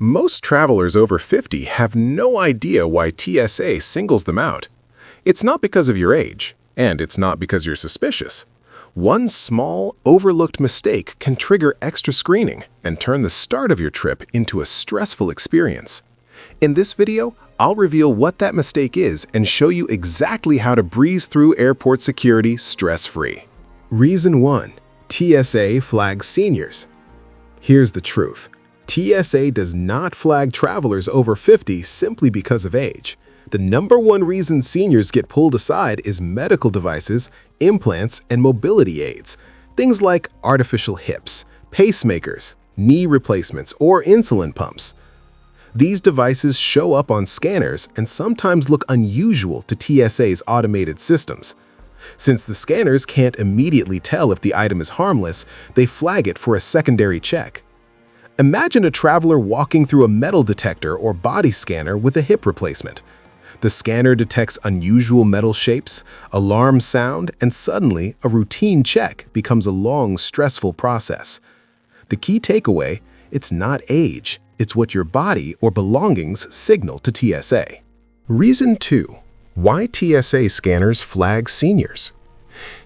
Most travelers over 50 have no idea why TSA singles them out. It's not because of your age, and it's not because you're suspicious. One small, overlooked mistake can trigger extra screening and turn the start of your trip into a stressful experience. In this video, I'll reveal what that mistake is and show you exactly how to breeze through airport security stress-free. Reason 1. TSA flags seniors. Here's the truth. TSA does not flag travelers over 50 simply because of age. The number one reason seniors get pulled aside is medical devices, implants, and mobility aids. Things like artificial hips, pacemakers, knee replacements, or insulin pumps. These devices show up on scanners and sometimes look unusual to TSA's automated systems. Since the scanners can't immediately tell if the item is harmless, they flag it for a secondary check. Imagine a traveler walking through a metal detector or body scanner with a hip replacement. The scanner detects unusual metal shapes, alarms sound, and suddenly a routine check becomes a long, stressful process. The key takeaway: it's not age, it's what your body or belongings signal to TSA. Reason 2. Why TSA scanners flag seniors.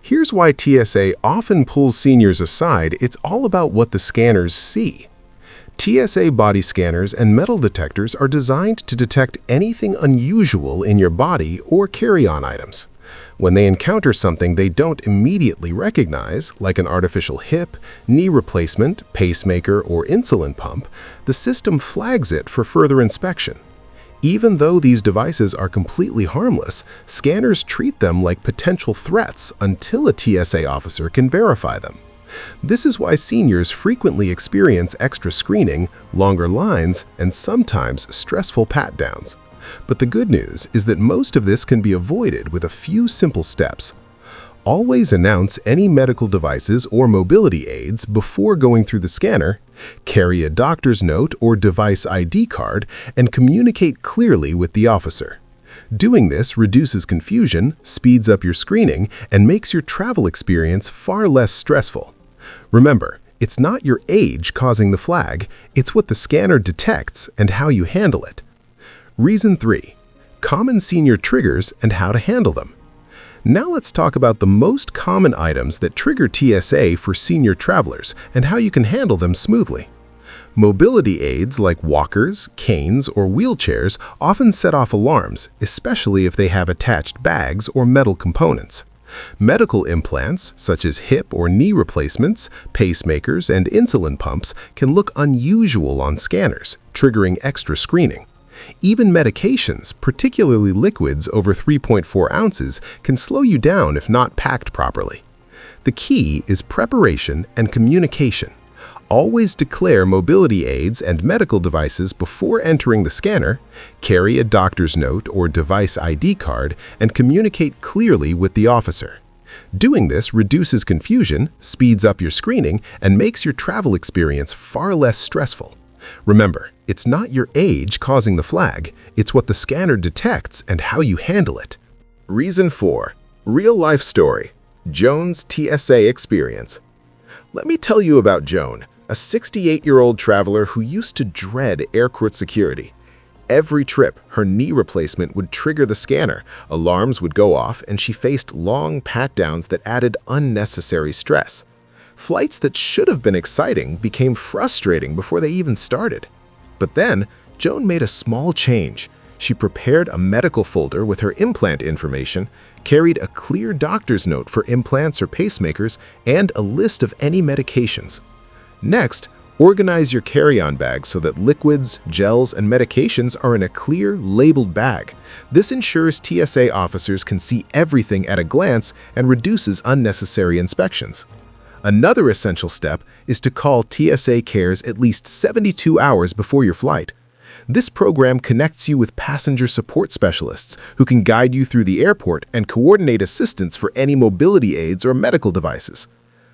Here's why TSA often pulls seniors aside. It's all about what the scanners see. TSA body scanners and metal detectors are designed to detect anything unusual in your body or carry-on items. When they encounter something they don't immediately recognize, like an artificial hip, knee replacement, pacemaker, or insulin pump, the system flags it for further inspection. Even though these devices are completely harmless, scanners treat them like potential threats until a TSA officer can verify them. This is why seniors frequently experience extra screening, longer lines, and sometimes stressful pat-downs. But the good news is that most of this can be avoided with a few simple steps. Always announce any medical devices or mobility aids before going through the scanner, carry a doctor's note or device ID card, and communicate clearly with the officer. Doing this reduces confusion, speeds up your screening, and makes your travel experience far less stressful. Remember, it's not your age causing the flag, it's what the scanner detects and how you handle it. Reason 3. Common senior triggers and how to handle them. Now let's talk about the most common items that trigger TSA for senior travelers and how you can handle them smoothly. Mobility aids like walkers, canes, or wheelchairs often set off alarms, especially if they have attached bags or metal components. Medical implants, such as hip or knee replacements, pacemakers, and insulin pumps, can look unusual on scanners, triggering extra screening. Even medications, particularly liquids over 3.4 ounces, can slow you down if not packed properly. The key is preparation and communication. Always declare mobility aids and medical devices before entering the scanner, carry a doctor's note or device ID card, and communicate clearly with the officer. Doing this reduces confusion, speeds up your screening, and makes your travel experience far less stressful. Remember, it's not your age causing the flag, it's what the scanner detects and how you handle it. Reason 4. Real-life story. Joan's TSA experience. Let me tell you about Joan, a 68-year-old traveler who used to dread airport security. Every trip, her knee replacement would trigger the scanner, alarms would go off, and she faced long pat-downs that added unnecessary stress. Flights that should have been exciting became frustrating before they even started. But then, Joan made a small change. She prepared a medical folder with her implant information, carried a clear doctor's note for implants or pacemakers, and a list of any medications. Next, organize your carry-on bag so that liquids, gels, and medications are in a clear, labeled bag. This ensures TSA officers can see everything at a glance and reduces unnecessary inspections. Another essential step is to call TSA Cares at least 72 hours before your flight. This program connects you with passenger support specialists who can guide you through the airport and coordinate assistance for any mobility aids or medical devices.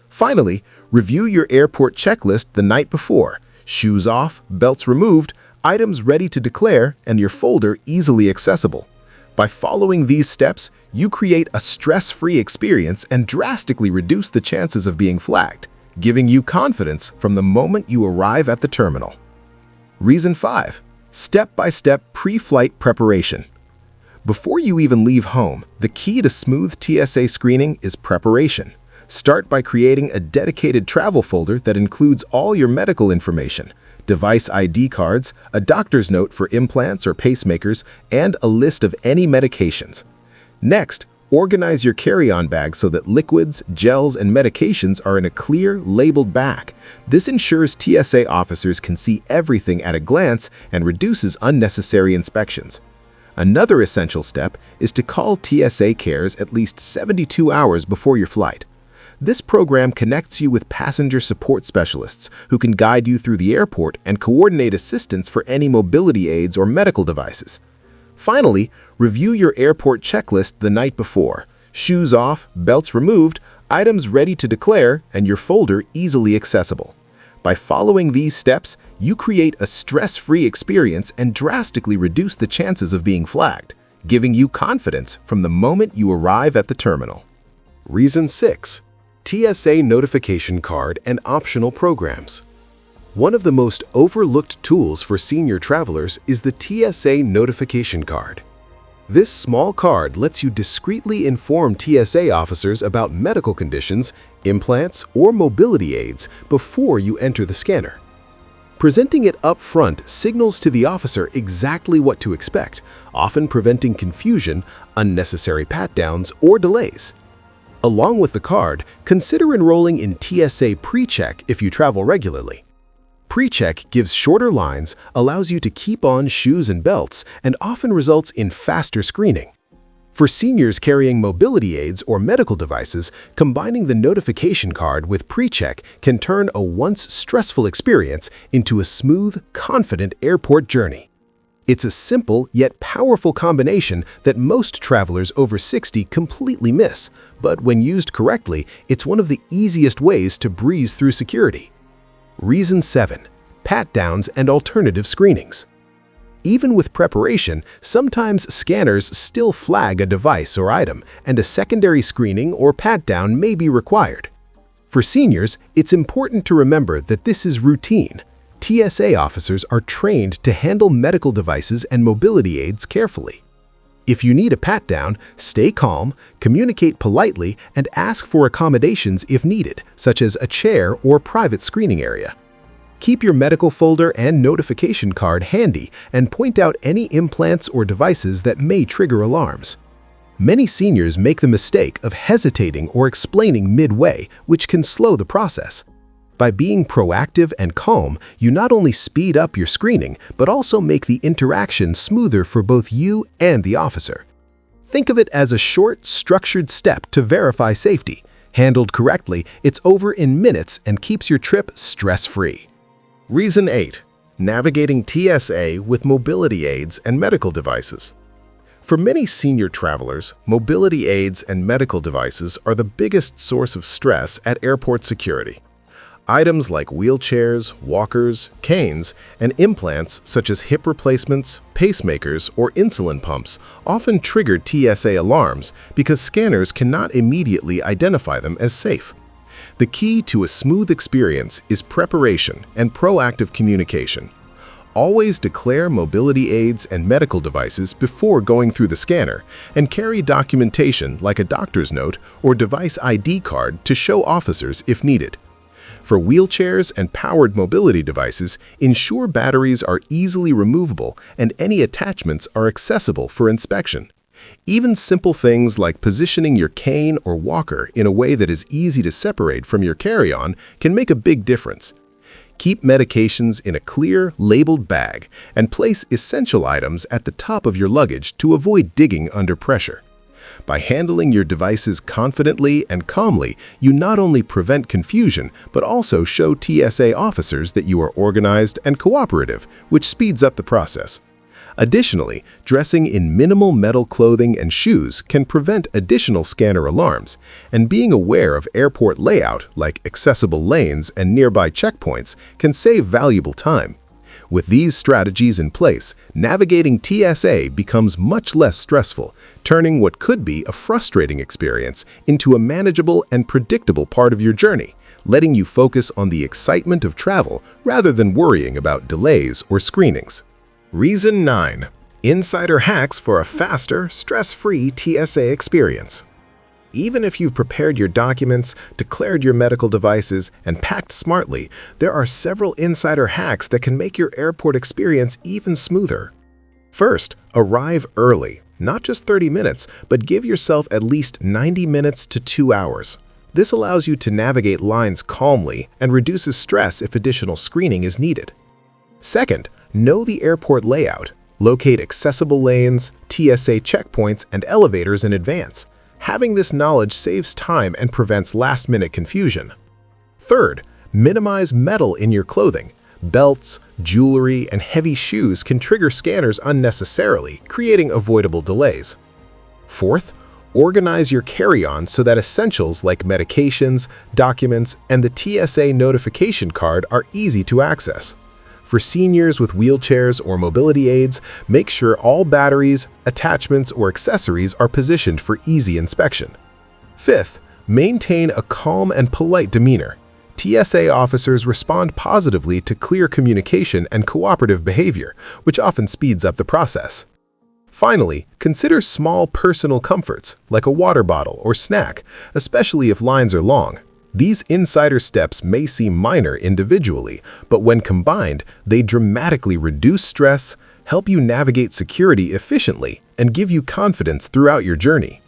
Finally, review your airport checklist the night before: shoes off, belts removed, items ready to declare, and your folder easily accessible. By following these steps, you create a stress-free experience and drastically reduce the chances of being flagged, giving you confidence from the moment you arrive at the terminal. Reason 5. Step-by-step pre-flight preparation. Before you even leave home, the key to smooth TSA screening is preparation. Start by creating a dedicated travel folder that includes all your medical information, device ID cards, a doctor's note for implants or pacemakers, and a list of any medications. Next, organize your carry-on bag so that liquids, gels, and medications are in a clear, labeled bag. This ensures TSA officers can see everything at a glance and reduces unnecessary inspections. Another essential step is to call TSA Cares at least 72 hours before your flight. This program connects you with passenger support specialists who can guide you through the airport and coordinate assistance for any mobility aids or medical devices. Finally, review your airport checklist the night before. Shoes off, belts removed, items ready to declare, and your folder easily accessible. By following these steps, you create a stress-free experience and drastically reduce the chances of being flagged, giving you confidence from the moment you arrive at the terminal. Reason 6. TSA notification card and optional programs. One of the most overlooked tools for senior travelers is the TSA notification card. This small card lets you discreetly inform TSA officers about medical conditions, implants, or mobility aids before you enter the scanner. Presenting it up front signals to the officer exactly what to expect, often preventing confusion, unnecessary pat-downs, or delays. Along with the card, consider enrolling in TSA PreCheck if you travel regularly. PreCheck gives shorter lines, allows you to keep on shoes and belts, and often results in faster screening. For seniors carrying mobility aids or medical devices, combining the notification card with PreCheck can turn a once stressful experience into a smooth, confident airport journey. It's a simple yet powerful combination that most travelers over 60 completely miss, but when used correctly, it's one of the easiest ways to breeze through security. Reason 7. Pat-downs and alternative screenings. Even with preparation, sometimes scanners still flag a device or item, and a secondary screening or pat-down may be required. For seniors, it's important to remember that this is routine. TSA officers are trained to handle medical devices and mobility aids carefully. If you need a pat-down, stay calm, communicate politely, and ask for accommodations if needed, such as a chair or private screening area. Keep your medical folder and notification card handy and point out any implants or devices that may trigger alarms. Many seniors make the mistake of hesitating or explaining midway, which can slow the process. By being proactive and calm, you not only speed up your screening, but also make the interaction smoother for both you and the officer. Think of it as a short, structured step to verify safety. Handled correctly, it's over in minutes and keeps your trip stress-free. Reason 8. Navigating TSA with mobility aids and medical devices. For many senior travelers, mobility aids and medical devices are the biggest source of stress at airport security. Items like wheelchairs, walkers, canes, and implants such as hip replacements, pacemakers, or insulin pumps often trigger TSA alarms because scanners cannot immediately identify them as safe. The key to a smooth experience is preparation and proactive communication. Always declare mobility aids and medical devices before going through the scanner, and carry documentation like a doctor's note or device ID card to show officers if needed. For wheelchairs and powered mobility devices, ensure batteries are easily removable and any attachments are accessible for inspection. Even simple things like positioning your cane or walker in a way that is easy to separate from your carry-on can make a big difference. Keep medications in a clear, labeled bag and place essential items at the top of your luggage to avoid digging under pressure. By handling your devices confidently and calmly, you not only prevent confusion, but also show TSA officers that you are organized and cooperative, which speeds up the process. Additionally, dressing in minimal metal clothing and shoes can prevent additional scanner alarms, and being aware of airport layout, like accessible lanes and nearby checkpoints, can save valuable time. With these strategies in place, navigating TSA becomes much less stressful, turning what could be a frustrating experience into a manageable and predictable part of your journey, letting you focus on the excitement of travel rather than worrying about delays or screenings. Reason 9. Insider hacks for a faster, stress-free TSA experience. Even if you've prepared your documents, declared your medical devices, and packed smartly, there are several insider hacks that can make your airport experience even smoother. First, arrive early. Not just 30 minutes, but give yourself at least 90 minutes to 2 hours. This allows you to navigate lines calmly and reduces stress if additional screening is needed. Second, know the airport layout. Locate accessible lanes, TSA checkpoints, and elevators in advance. Having this knowledge saves time and prevents last-minute confusion. Third, minimize metal in your clothing. Belts, jewelry, and heavy shoes can trigger scanners unnecessarily, creating avoidable delays. Fourth, organize your carry-on so that essentials like medications, documents, and the TSA notification card are easy to access. For seniors with wheelchairs or mobility aids, make sure all batteries, attachments, or accessories are positioned for easy inspection. Fifth, maintain a calm and polite demeanor. TSA officers respond positively to clear communication and cooperative behavior, which often speeds up the process. Finally, consider small personal comforts, like a water bottle or snack, especially if lines are long. These insider steps may seem minor individually, but when combined, they dramatically reduce stress, help you navigate security efficiently, and give you confidence throughout your journey.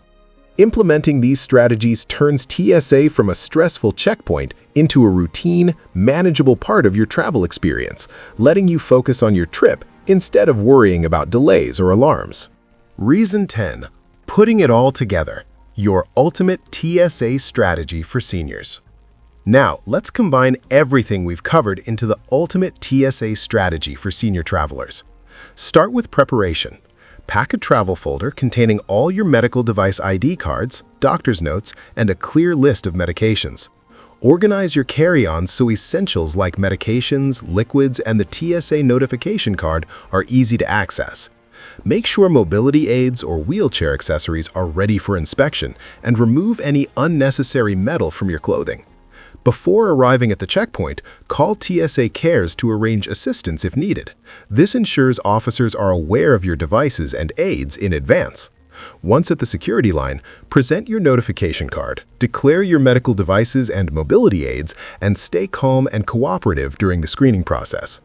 Implementing these strategies turns TSA from a stressful checkpoint into a routine, manageable part of your travel experience, letting you focus on your trip instead of worrying about delays or alarms. Reason 10. Putting it all together. Your ultimate TSA strategy for seniors. Now, let's combine everything we've covered into the ultimate TSA strategy for senior travelers. Start with preparation. Pack a travel folder containing all your medical device ID cards, doctor's notes, and a clear list of medications. Organize your carry-on so essentials like medications, liquids, and the TSA notification card are easy to access. Make sure mobility aids or wheelchair accessories are ready for inspection and remove any unnecessary metal from your clothing. Before arriving at the checkpoint, call TSA Cares to arrange assistance if needed. This ensures officers are aware of your devices and aids in advance. Once at the security line, present your notification card, declare your medical devices and mobility aids, and stay calm and cooperative during the screening process.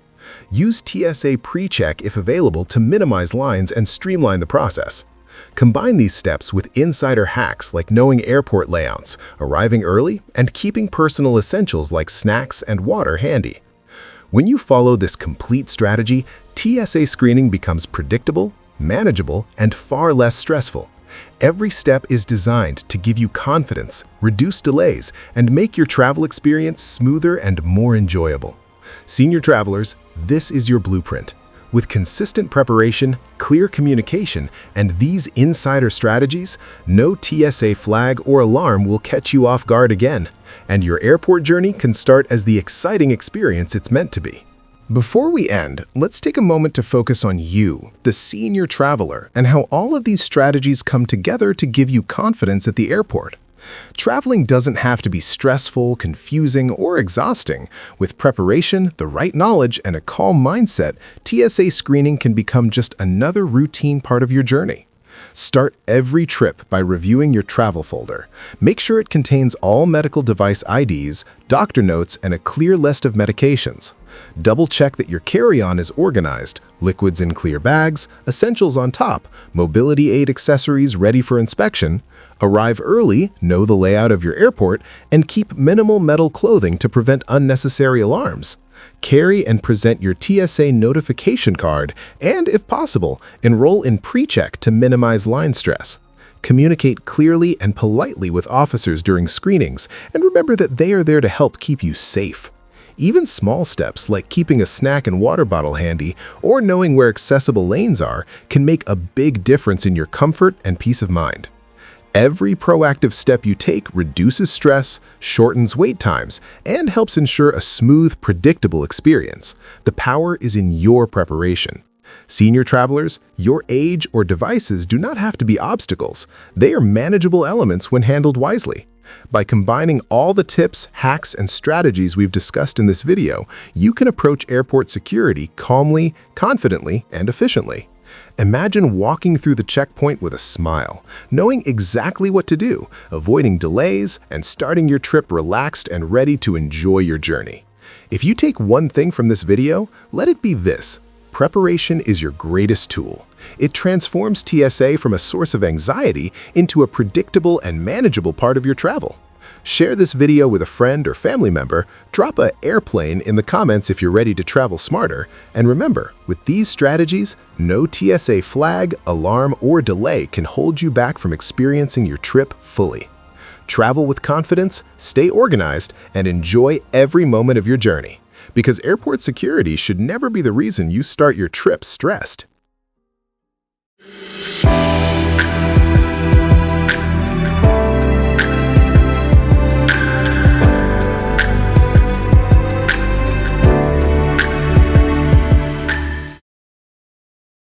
Use TSA PreCheck if available to minimize lines and streamline the process. Combine these steps with insider hacks like knowing airport layouts, arriving early, and keeping personal essentials like snacks and water handy. When you follow this complete strategy, TSA screening becomes predictable, manageable, and far less stressful. Every step is designed to give you confidence, reduce delays, and make your travel experience smoother and more enjoyable. Senior travelers, this is your blueprint. With consistent preparation, clear communication, and these insider strategies, no TSA flag or alarm will catch you off guard again, and your airport journey can start as the exciting experience it's meant to be. Before we end, let's take a moment to focus on you, the senior traveler, and how all of these strategies come together to give you confidence at the airport. Traveling doesn't have to be stressful, confusing, or exhausting. With preparation, the right knowledge, and a calm mindset, TSA screening can become just another routine part of your journey. Start every trip by reviewing your travel folder. Make sure it contains all medical device IDs, doctor notes, and a clear list of medications. Double-check that your carry-on is organized, liquids in clear bags, essentials on top, mobility aid accessories ready for inspection. Arrive early, know the layout of your airport, and keep minimal metal clothing to prevent unnecessary alarms. Carry and present your TSA notification card, and if possible, enroll in PreCheck to minimize line stress. Communicate clearly and politely with officers during screenings, and remember that they are there to help keep you safe. Even small steps like keeping a snack and water bottle handy or knowing where accessible lanes are can make a big difference in your comfort and peace of mind. Every proactive step you take reduces stress, shortens wait times, and helps ensure a smooth, predictable experience. The power is in your preparation. Senior travelers, your age or devices do not have to be obstacles. They are manageable elements when handled wisely. By combining all the tips, hacks, and strategies we've discussed in this video, you can approach airport security calmly, confidently, and efficiently. Imagine walking through the checkpoint with a smile, knowing exactly what to do, avoiding delays, and starting your trip relaxed and ready to enjoy your journey. If you take one thing from this video, let it be this: preparation is your greatest tool. It transforms TSA from a source of anxiety into a predictable and manageable part of your travel. Share this video with a friend or family member, drop an airplane in the comments if you're ready to travel smarter, and remember, with these strategies, no TSA flag, alarm, or delay can hold you back from experiencing your trip fully. Travel with confidence, stay organized, and enjoy every moment of your journey. Because airport security should never be the reason you start your trip stressed.